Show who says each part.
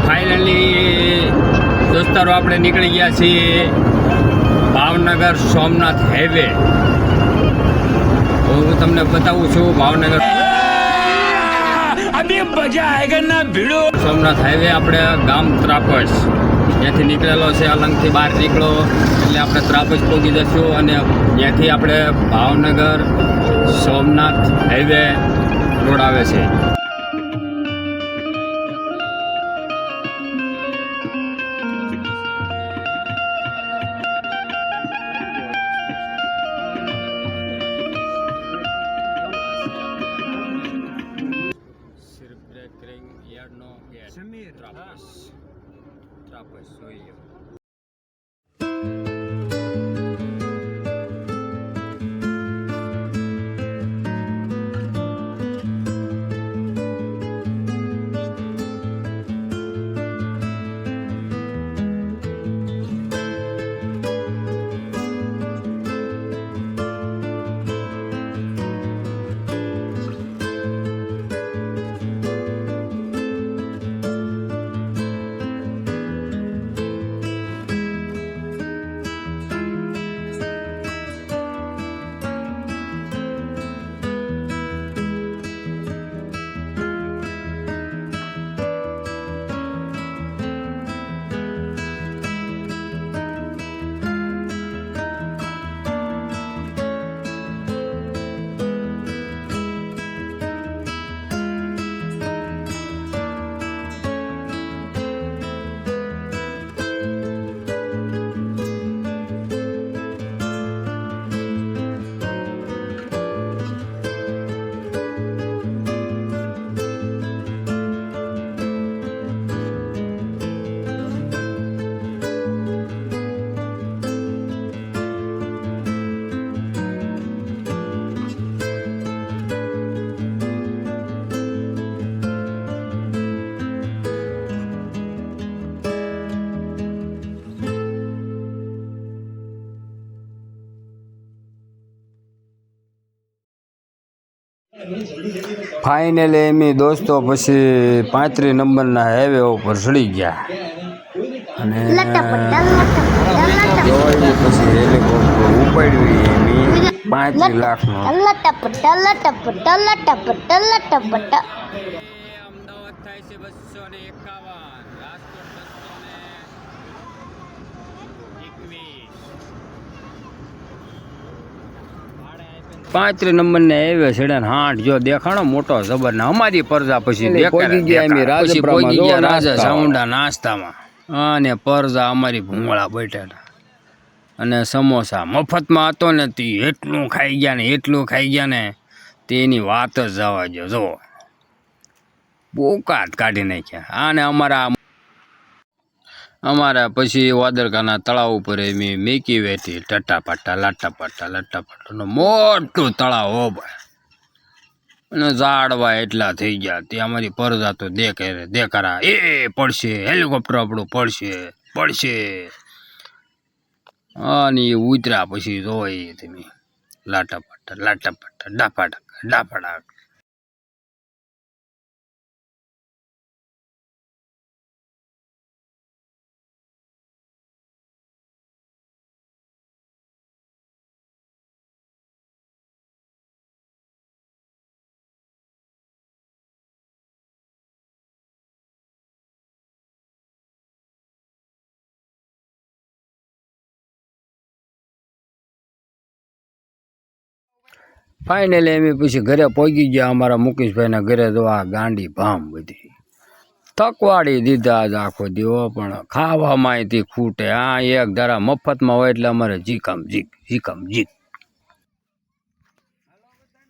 Speaker 1: Finally દોસ્તારો આપણે નીકળી ગયા છીએ ભાવનગર સોમનાથ હાઈવે. હું તમને બતાવું છું ભાવનગર સોમનાથ હાઈવે. આપણે ગામ ત્રાપસ ત્યાંથી નીકળેલો છે. અલંગથી બહાર નીકળો એટલે આપણે ત્રાપસ પહોંચી જશું અને ત્યાંથી આપણે ભાવનગર સોમનાથ હાઈવે રોડ આવે છે. ત્રાપસ જોઈએ. ફાઇનલી એમી દોસ્તો પછી 35 નંબરના હાઈવે ઉપર ચડી ગયા અને પછી હેલિકોપ્ટર ઉપાડ્યું એમી 35 લાખનો. અમદાવાદ થાય છે 251, રાજકોટ 35 નંબરને હાઈવે છેડે હાટ જો દેખાણો મોટો જબર ને અમારી પરજા પછી પહોંચી ગયા રાજા સાઉન્ડા નાસ્તામાં અને પરજા અમારી ભૂંગળા બટેટા અને સમોસા મફતમાં હતો ને તે એટલું ખાઈ ગયા ને તેની વાત જ જવા દો. જો બોકાત કાઢી નાખ્યા. અને અમારા પછી વાદરકાના તળાવ ઉપર એમ મેકી વેઠી ટટાપાટા લટ્ટાપાટા મોટું તળાવ હો ભાઈ. અને ઝાડવા એટલા થઈ ગયા તે અમારી પરજા તો દેખારા એ પડશે હેલિકોપ્ટર આપણું પડશે અને એ ઉતર્યા પછી જોઈ તમે લાટાપાટા ડાફાડા. ફાઇનલી એમ પછી ઘરે પહોંચી ગયા. અમારા મુકેશભાઈના ઘરે તો આ ગાંડી ભામ બધી થકવાડી દીધા જ આખો દીવો. પણ ખાવામાં તે ખૂટે. આ એક ધારા મફતમાં હોય એટલે અમારે જીકામ જીક.